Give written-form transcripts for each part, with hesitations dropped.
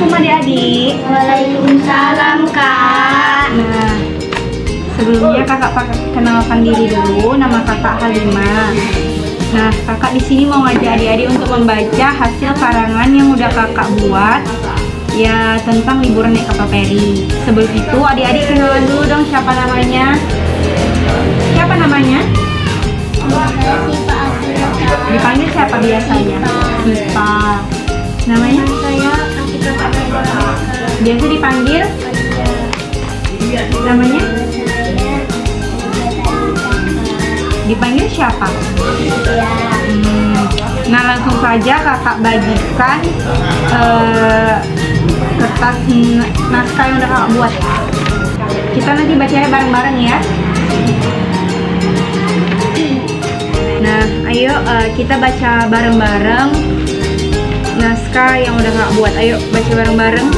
Assalamualaikum adik-adik. Waalaikumsalam Kak. Nah, sebelumnya kakak kenalkan diri dulu. Nama kakak Halimah. Nah, kakak di sini mau ngajak adik-adik untuk membaca hasil karangan yang udah kakak buat, ya tentang liburan naik kapal feri. Sebelum itu adik-adik kenalan dulu dong, siapa namanya? Siapa namanya? Dipanggil siapa biasanya? Mipa. Namanya? Saya Akita Pratama. Biasa dipanggil? Namanya? Dipanggil siapa? Nah, langsung saja kakak bagikan kertas naskah yang udah kakak buat. Kita nanti bacanya bareng-bareng ya. Nah, ayo kita baca bareng-bareng naskah yang udah kakak buat. Ayo baca bareng-bareng.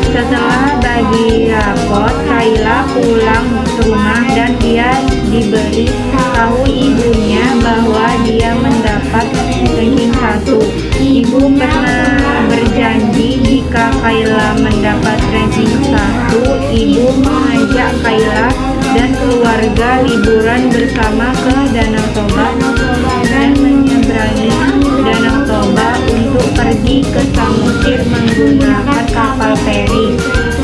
Setelah bagi rapot, Kayla pulang ke rumah dan dia diberi tahu ibunya bahwa dia mendapat ranking 1. Ibu pernah berjanji jika Kayla mendapat ranking 1, ibu mengajak Kayla dan keluarga liburan bersama ke Danau Toba dan menyeberangi Danau Toba untuk pergi ke Samosir menggunakan kapal feri.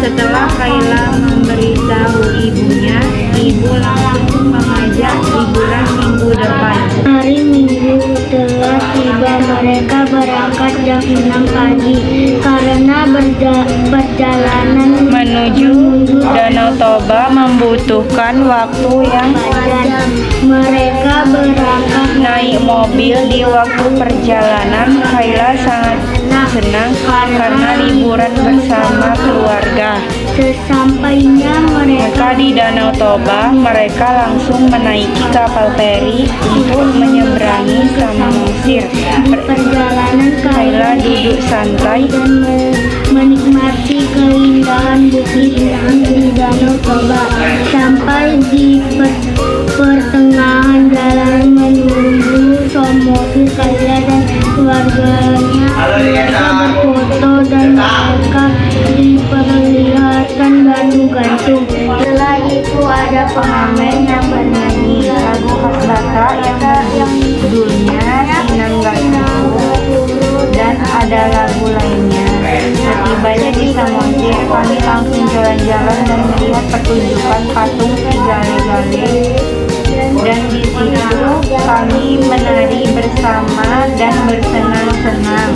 Setelah Kayla memberitahu ibunya, ibu langsung mengajak liburan minggu depan. Hari Minggu telah tiba, mereka berangkat jam 6 pagi karena perjalanan Menuju Danau Toba membutuhkan waktu yang panjang. Mereka berangkat naik mobil. Di waktu perjalanan, Kayla sangat senang karena liburan bersama keluarga. Sesampainya mereka Di Danau Toba, mereka langsung menaiki kapal feri untuk menyeberangi Samosir. di perjalanan Kayla duduk santai dan menikmati keindahan bukit di Danau Toba. Sampai di pertengahan jalan menuju Samosir, Kayla dan keluarganya mereka berfoto dan mereka diperlihatkan gantung-gantung. Setelah itu ada pengamen yang bernyanyi lagu khas Batak yang judulnya Sinanggasu, dan ada lagu lainnya. Setibanya di Samosir, kami langsung jalan-jalan dan melihat pertunjukan patung si Gale-Gale, dan di situ kami menari bersama dan bersenang-senang.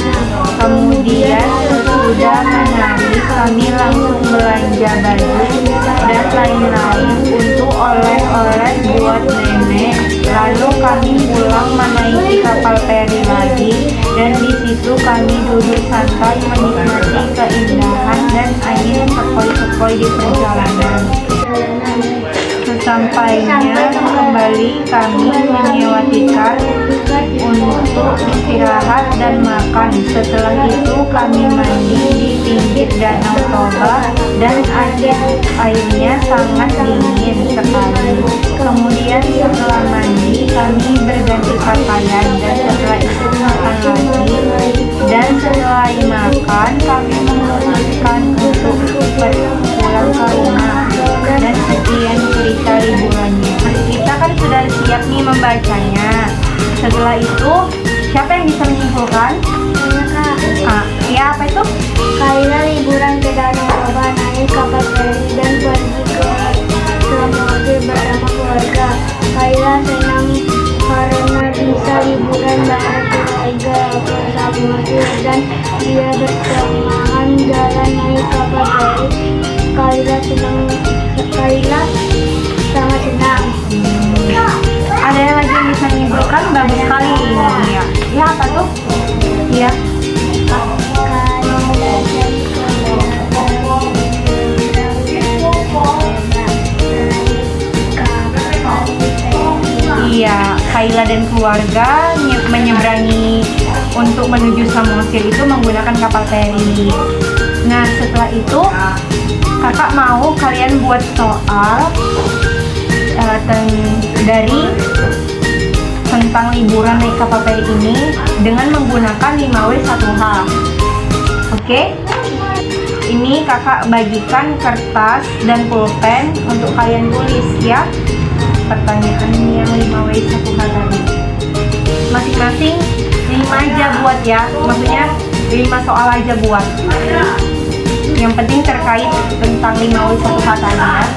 Kemudian sesudah menari, kami langsung belanja baju dan lain-lain untuk oleh-oleh buat nenek. Lalu kami pulang menaiki kapal feri lagi, dan di situ kami duduk santai menikmati keindahan dan angin sepoi-sepoi di perjalanan. Sesampainya kembali, kami menyewa tikar untuk istirahat dan makan. Setelah itu kami mandi di pinggir Danau Toba dan airnya sangat dingin sekali. Kemudian setelah mandi kami berganti pakaian dan setelah itu makan lagi, dan setelah makan kami memutuskan untuk pulang ke rumah. Dan sekian cerita liburannya. Kita kan sudah siap nih membacanya. Setelah itu, siapa yang bisa menyimpulkan? Ya, apa itu? Kayla liburan ke Danau Toba, naik kapal feri dan pergi ke Samosir bersama keluarga. Kayla senang karena bisa liburan bareng keluarga ke Samosir dan dia bersemangat jalan naik kapal feri. Kayla sangat senang. Ada yang lagi yang bisa menyimpulkan? Bagus sekali ini ya. Ya, apa tuh? Ya. Iya, Kayla dan keluarga menyeberangi untuk menuju Samosir itu menggunakan kapal feri. Nah, setelah itu kakak mau kalian buat soal dari tentang liburan naik kapal feri ini dengan menggunakan 5W1H. Oke? Ini kakak bagikan kertas dan pulpen untuk kalian tulis ya pertanyaan yang 5W1H tadi. Masing-masing 5 aja buat ya, maksudnya 5 soal aja buat. Yang penting terkait tentang 5W1H tadi ya.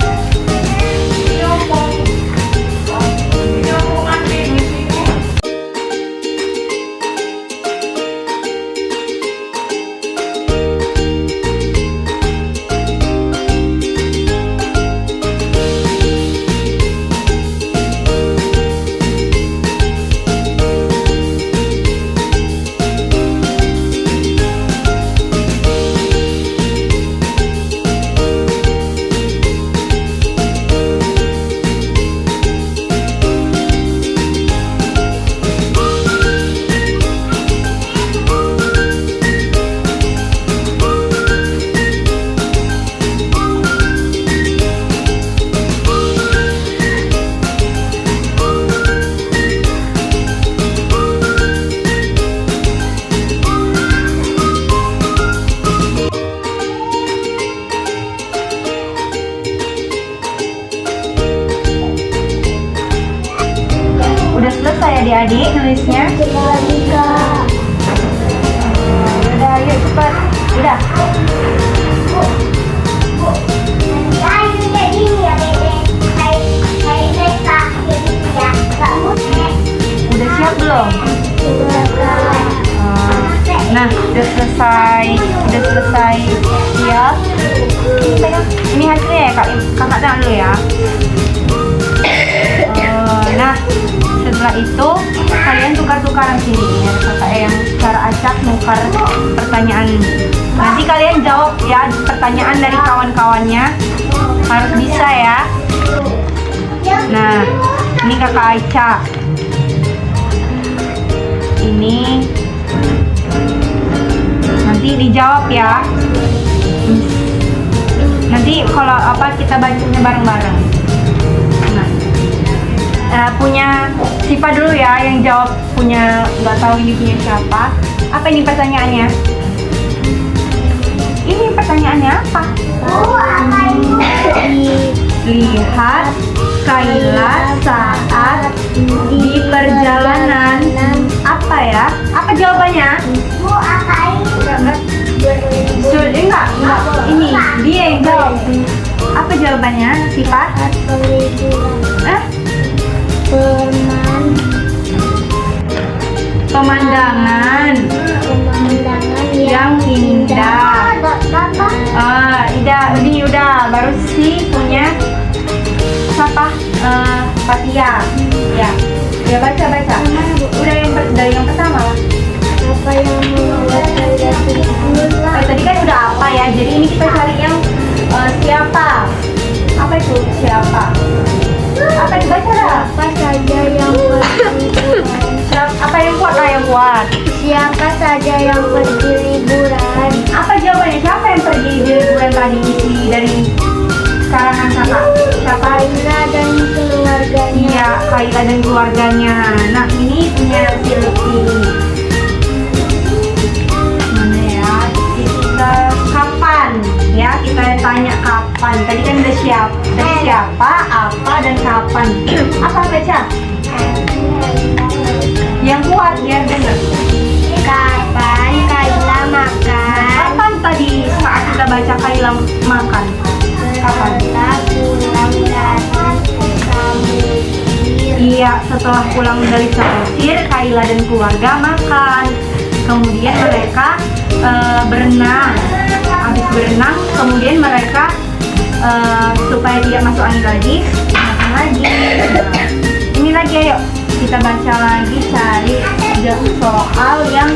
Udah selesai adik-adik nulisnya? Lagi Kak. Udah, ayo cepat. Udah. Udah siap belum? Sudah Kak. Nah, udah selesai siap. Ini pegang. Ini hasilnya ya kak. Kakak tengok dulu ya. Nah, setelah itu kalian tukar-tukaran sini ya kakak yang cara acak nukar pertanyaan. Nanti kalian jawab ya pertanyaan dari kawan-kawannya, harus bisa ya. Nah, ini kakak acak. Ini nanti dijawab ya. Nanti kalau apa kita bacanya bareng-bareng. Punya Sipa dulu ya yang jawab, punya nggak tahu ini punya siapa. Apa ini pertanyaannya? Ini pertanyaannya apa? Lihat Kayla saat di perjalanan. Apa ya? Apa jawabannya? Enggak. Ini dia yang jawab. Apa jawabannya, Sipa? Pemandangan yang indah. Udah baru sih punya siapa? Fatia. Ya baca. Udah dari yang pertama. Apa yang membuat saya terkejut? Tadi kan udah apa ya? Jadi ini kita cari yang siapa? Apa itu siapa? Apa itu baca dah? Siapa saja yang pergi liburan? Apa yang kuat? Siapa saja yang pergi liburan? Apa jawabannya? Siapa yang pergi di liburan tadi isi dari karangan kakak? Siapa? Kayla dan keluarganya. Iya, Kayla dan keluarganya. Nah, ini punya Silvi. Mana ya? Kita kapan? Ya, kita tanya kapan. Tadi kan udah siapa, apa, dan kapan. Apa baca? Yang kuat biar denger. Kapan Kayla makan? Kapan tadi saat kita baca Kayla makan? Kapan? Setelah pulang dari Samosir. Iya, setelah pulang dari Samosir, Kayla dan keluarga makan. Kemudian mereka berenang. Habis berenang, kemudian mereka supaya tidak masuk angin lagi, makan lagi. Nah, ini lagi ayo kita baca lagi, cari soal yang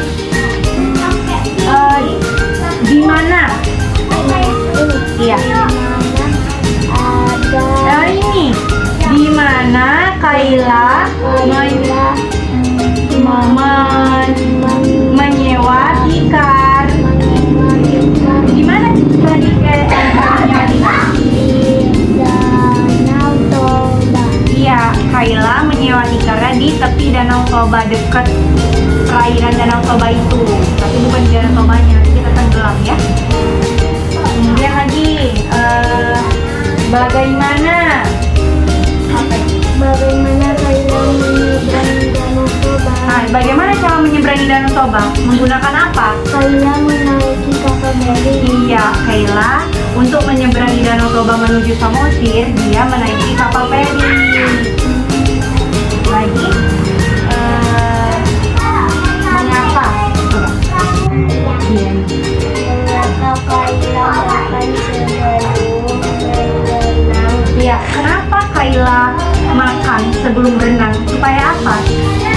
di mana? Iya. Nah, ini di mana Kayla menyewa tikar? Di mana tadi menyewa tikar? Iya, Kayla menyewa tikarnya di tepi Danau Toba, dekat perairan Danau Toba itu. Tapi bukan di Danau Tobanya, kita tenggelam ya. apa? Kaila menaiki kapal feri. Iya, Kaila untuk menyeberangi Danau Toba menuju Samosir, dia menaiki kapal feri. Lagi, mengapa? Coba. Iya. Mengapa Kaila makan sebelum berenang? Iya, kenapa Kaila makan sebelum berenang? Supaya apa?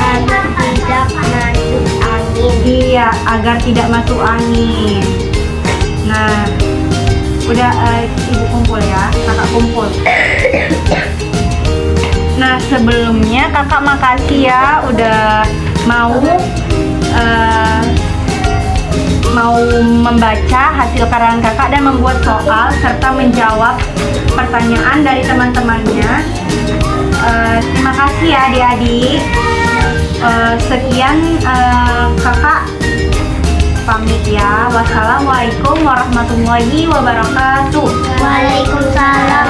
Agar tidak masuk angin. Iya, agar tidak masuk angin. Nah, udah ibu kumpul ya, kakak kumpul. Nah, sebelumnya kakak makasih ya udah mau membaca hasil karangan kakak dan membuat soal serta menjawab pertanyaan dari teman-temannya. Terima kasih ya adik-adik. Sekian kakak pamit ya. Wassalamualaikum warahmatullahi wabarakatuh. Waalaikumsalam